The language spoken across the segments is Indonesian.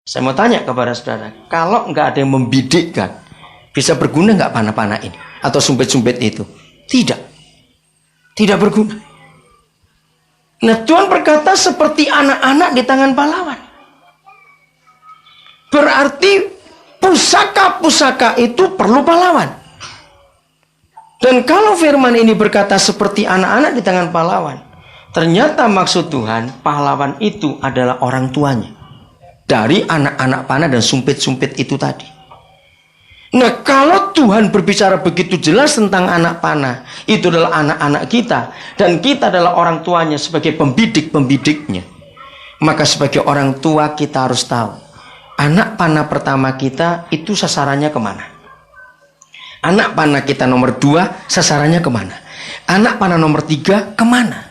Saya mau tanya kepada saudara, kalau nggak ada yang membidikkan, bisa berguna nggak panah-panah ini? Atau sumpit-sumpit itu? Tidak. Tidak berguna. Nah, Tuhan berkata seperti anak-anak di tangan pahlawan. Berarti pusaka-pusaka itu perlu pahlawan. Dan kalau firman ini berkata seperti anak-anak di tangan pahlawan, ternyata maksud Tuhan, pahlawan itu adalah orang tuanya. Dari anak-anak panah dan sumpit-sumpit itu tadi. Nah, kalau Tuhan berbicara begitu jelas tentang anak panah, itu adalah anak-anak kita, dan kita adalah orang tuanya sebagai pembidik-pembidiknya, maka sebagai orang tua kita harus tahu, anak panah pertama kita itu sasarannya kemana? Anak panah kita nomor 2 sasarannya kemana? Anak panah nomor 3 kemana?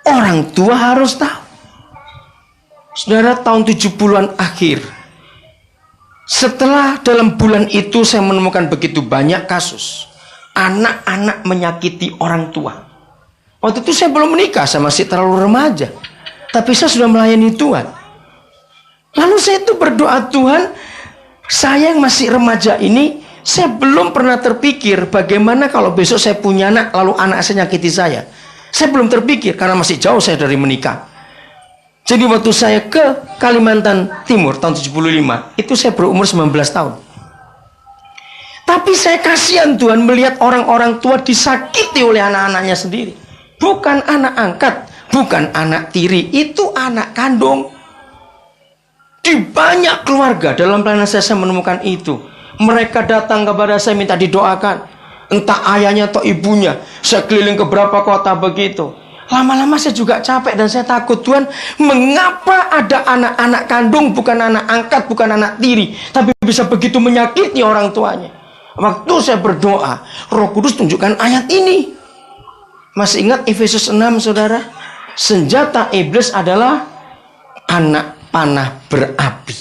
Orang tua harus tahu. Saudara, tahun 70-an akhir, setelah dalam bulan itu saya menemukan begitu banyak kasus anak-anak menyakiti orang tua. Waktu itu saya belum menikah, saya masih terlalu remaja, tapi saya sudah melayani Tuhan. Lalu saya itu berdoa, Tuhan, saya yang masih remaja ini, saya belum pernah terpikir bagaimana kalau besok saya punya anak, lalu anak saya nyakiti saya. Saya belum terpikir karena masih jauh saya dari menikah. Jadi waktu saya ke Kalimantan Timur tahun 75, itu saya berumur 19 tahun. Tapi saya kasihan Tuhan melihat orang-orang tua disakiti oleh anak-anaknya sendiri. Bukan anak angkat, bukan anak tiri, itu anak kandung. Di banyak keluarga dalam pelayanan saya menemukan itu. Mereka datang kepada saya minta didoakan. Entah ayahnya atau ibunya. Saya keliling ke beberapa kota begitu. Lama-lama saya juga capek dan saya takut, Tuhan, mengapa ada anak-anak kandung, bukan anak angkat, bukan anak tiri, tapi bisa begitu menyakiti orang tuanya. Waktu saya berdoa, Roh Kudus tunjukkan ayat ini. Masih ingat Efesus 6, saudara? Senjata iblis adalah anak panah berapi.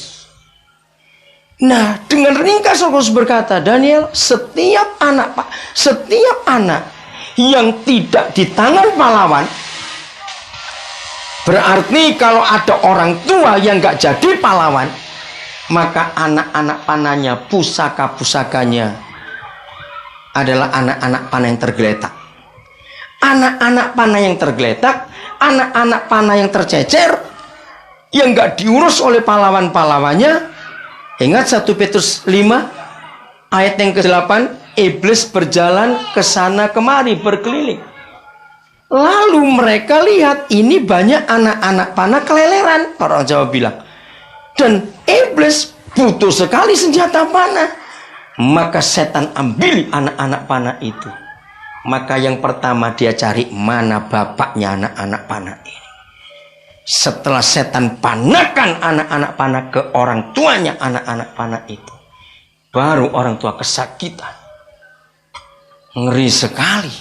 Nah, dengan ringkas Roh Kudus berkata, Daniel, setiap anak yang tidak di tangan pahlawan, berarti kalau ada orang tua yang nggak jadi pahlawan, maka anak-anak panahnya, pusaka-pusakanya adalah anak-anak panah yang tergeletak. Anak-anak panah yang tergeletak, anak-anak panah yang tercecer, yang nggak diurus oleh pahlawan-pahlawannya. Ingat 1 Petrus 5 ayat yang ke-8, iblis berjalan ke sana kemari berkeliling. Lalu mereka lihat ini banyak anak-anak panah keleleran, orang Jawa bilang. Dan iblis butuh sekali senjata panah. Maka setan ambil anak-anak panah itu. Maka yang pertama dia cari mana bapaknya anak-anak panah ini. Setelah setan panahkan anak-anak panah ke orang tuanya anak-anak panah itu, baru orang tua kesakitan. Ngeri sekali.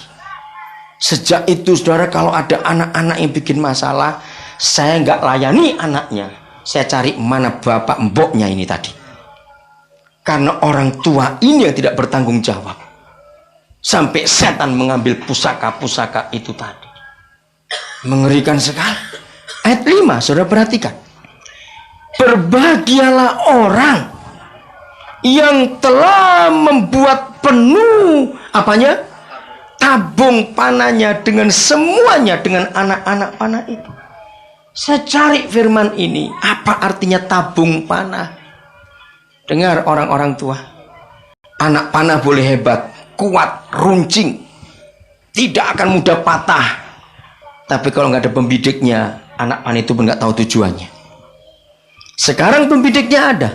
Sejak itu, saudara, kalau ada anak-anak yang bikin masalah, saya nggak layani anaknya. Saya cari mana bapak mboknya ini tadi. Karena orang tua ini yang tidak bertanggung jawab. Sampai setan mengambil pusaka-pusaka itu tadi. Mengerikan sekali. Ayat 5, saudara perhatikan. Berbahagialah orang yang telah membuat penuh apanya? Tabung panahnya dengan semuanya, dengan anak-anak panah itu. Saya cari firman ini, apa artinya tabung panah? Dengar orang-orang tua, anak panah boleh hebat, kuat, runcing, tidak akan mudah patah. Tapi kalau nggak ada pembidiknya, anak panah itu pun nggak tahu tujuannya. Sekarang pembidiknya ada,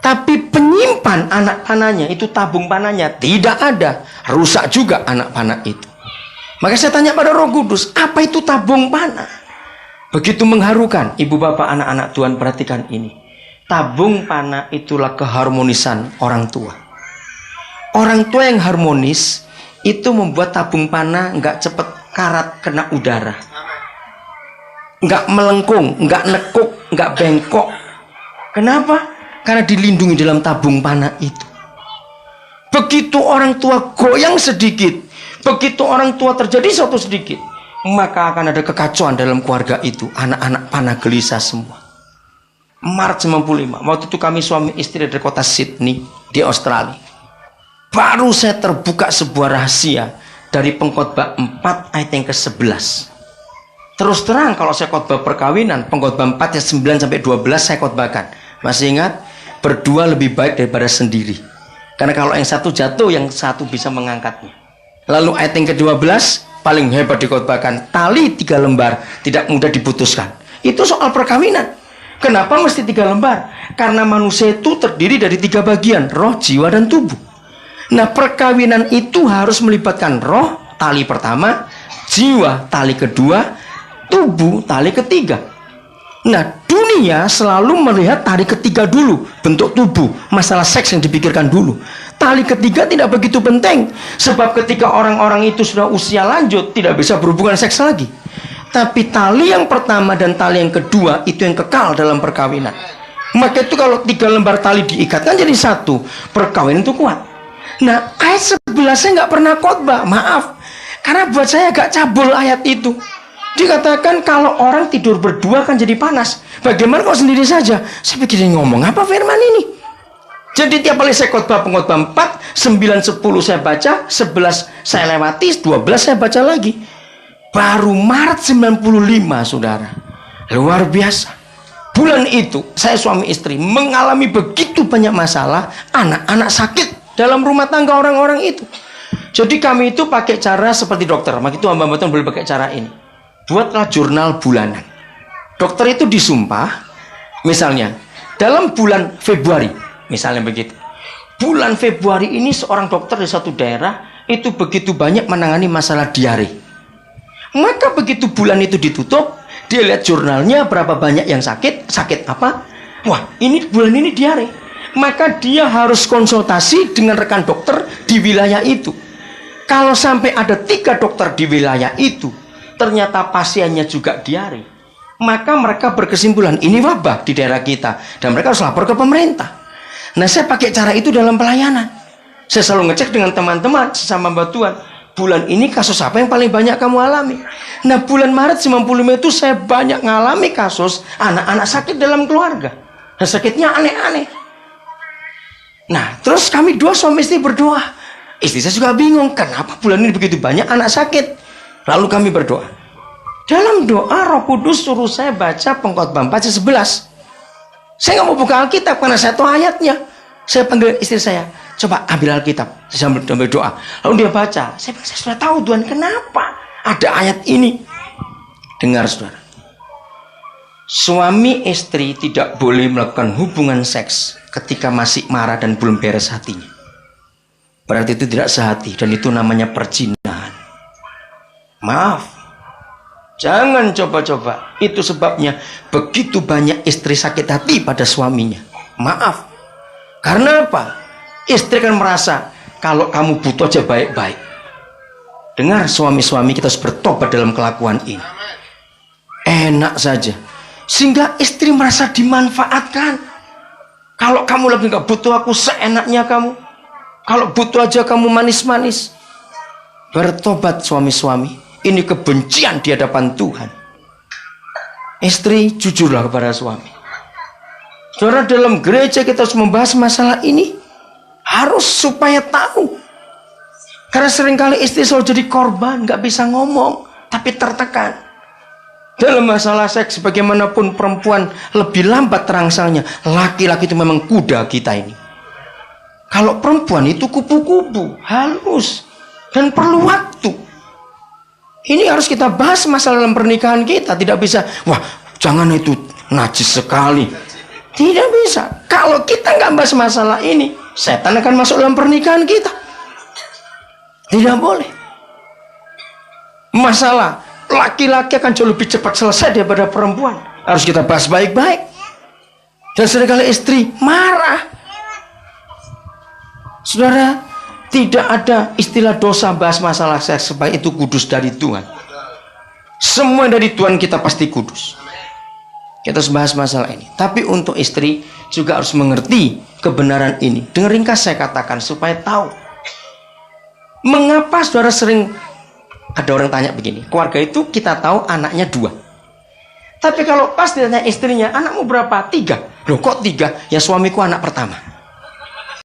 tapi penyimpan anak panahnya, itu tabung panahnya tidak ada. Rusak juga anak panah itu. Maka saya tanya pada Roh Kudus, apa itu tabung panah? Begitu mengharukan. Ibu bapak anak-anak Tuhan, perhatikan ini. Tabung panah itulah keharmonisan orang tua. Orang tua yang harmonis itu membuat tabung panah nggak cepat karat kena udara, nggak melengkung, nggak nekuk, nggak bengkok. Kenapa? Karena dilindungi dalam tabung panah itu. Begitu orang tua goyang sedikit, begitu orang tua terjadi sesuatu sedikit, maka akan ada kekacauan dalam keluarga itu. Anak-anak panah gelisah semua. Maret 95. Waktu itu kami suami istri dari kota Sydney di Australia. Baru saya terbuka sebuah rahasia dari Pengkhotbah 4 ayat yang ke-11. Terus terang kalau saya khotbah perkawinan, Pengkhotbah 4 ayat 9 sampai 12 saya khotbahkan. Masih ingat? Berdua lebih baik daripada sendiri. Karena kalau yang satu jatuh, yang satu bisa mengangkatnya. Lalu ayat yang ke-12 paling hebat dikhotbahkan. Tali 3 lembar tidak mudah diputuskan. Itu soal perkawinan. Kenapa mesti 3 lembar? Karena manusia itu terdiri dari 3 bagian, roh, jiwa, dan tubuh. Nah, perkawinan itu harus melibatkan roh, tali pertama, jiwa, tali kedua, tubuh, tali ketiga. Nah, dunia selalu melihat tali ketiga dulu, bentuk tubuh, masalah seks yang dipikirkan dulu. Tali ketiga tidak begitu penting, sebab ketika orang-orang itu sudah usia lanjut, tidak bisa berhubungan seks lagi. Tapi tali yang pertama dan tali yang kedua itu yang kekal dalam perkawinan. Maka itu kalau 3 lembar tali diikatkan jadi satu, perkawinan itu kuat. Nah, ayat 11 saya nggak pernah khotbah, maaf. Karena buat saya agak cabul ayat itu. Dikatakan kalau orang tidur berdua kan jadi panas. Bagaimana kalau sendiri saja? Saya pikirin ngomong apa firman ini? Jadi tiap kali saya khotbah Pengkhotbah 4, 9, 10 saya baca, 11 saya lewati, 12 saya baca lagi. Baru Maret 95, saudara. Luar biasa. Bulan itu saya suami istri mengalami begitu banyak masalah, anak-anak sakit dalam rumah tangga orang-orang itu. Jadi kami itu pakai cara seperti dokter. Maka itu hamba Tuhan boleh pakai cara ini. Buatlah jurnal bulanan. Dokter itu disumpah, misalnya dalam bulan Februari, misalnya begitu. Bulan Februari ini seorang dokter di satu daerah itu begitu banyak menangani masalah diare. Maka begitu bulan itu ditutup, dia lihat jurnalnya berapa banyak yang sakit, sakit apa? Wah, ini bulan ini diare. Maka dia harus konsultasi dengan rekan dokter di wilayah itu. Kalau sampai ada 3 dokter di wilayah itu, ternyata pasiennya juga diare, maka mereka berkesimpulan ini wabah di daerah kita dan mereka harus lapor ke pemerintah. Nah, saya pakai cara itu dalam pelayanan. Saya selalu ngecek dengan teman-teman sesama hamba Tuhan, bulan ini kasus apa yang paling banyak kamu alami? Nah, bulan Maret 95 itu saya banyak ngalami kasus anak-anak sakit dalam keluarga. Dan sakitnya aneh-aneh. Nah, terus kami dua suami istri berdoa. Istri saya juga bingung, kenapa bulan ini begitu banyak anak sakit? Lalu kami berdoa. Dalam doa Roh Kudus suruh saya baca Pengkhotbah 4 ayat 11. Saya nggak mau buka Alkitab karena saya tahu ayatnya. Saya panggil istri saya, coba ambil Alkitab. Saya sambil doa. Lalu dia baca. Saya sudah tahu Tuhan, kenapa ada ayat ini? Dengar saudara. Suami istri tidak boleh melakukan hubungan seks ketika masih marah dan belum beres hatinya. Berarti itu tidak sehati dan itu namanya perzinahan. Maaf, jangan coba-coba. Itu sebabnya begitu banyak istri sakit hati pada suaminya. Maaf, karena apa? Istri kan merasa kalau kamu butuh aja baik-baik. Dengar suami-suami, kita harus bertobat dalam kelakuan ini. Enak saja, sehingga istri merasa dimanfaatkan. Kalau kamu lagi nggak butuh aku, seenaknya kamu. Kalau butuh aja kamu manis-manis. Bertobat suami-suami. Ini kebencian di hadapan Tuhan. Istri, jujurlah kepada suami. Saudara, dalam gereja kita harus membahas masalah ini. Harus supaya tahu. Karena seringkali istri selalu jadi korban, nggak bisa ngomong, tapi tertekan. Dalam masalah seks, bagaimanapun perempuan lebih lambat terangsalnya. Laki-laki itu memang kuda kita ini. Kalau perempuan itu kupu-kupu, halus, dan perlu waktu. Ini harus kita bahas masalah dalam pernikahan kita. Tidak bisa, wah jangan itu najis sekali. Tidak bisa. Kalau kita nggak bahas masalah ini, setan akan masuk dalam pernikahan kita. Tidak boleh. Masalah laki-laki akan jauh lebih cepat selesai daripada perempuan. Harus kita bahas baik-baik. Dan seringkali istri marah. Saudara, tidak ada istilah dosa bahas masalah seks, sebab itu kudus dari Tuhan. Semua dari Tuhan kita pasti kudus. Kita harus bahas masalah ini. Tapi untuk istri juga harus mengerti kebenaran ini. Dengan ringkas saya katakan supaya tahu. Mengapa saudara sering ada orang tanya begini, keluarga itu kita tahu anaknya 2. Tapi kalau pas ditanya istrinya, anakmu berapa? 3. Loh kok 3? Ya suamiku anak pertama.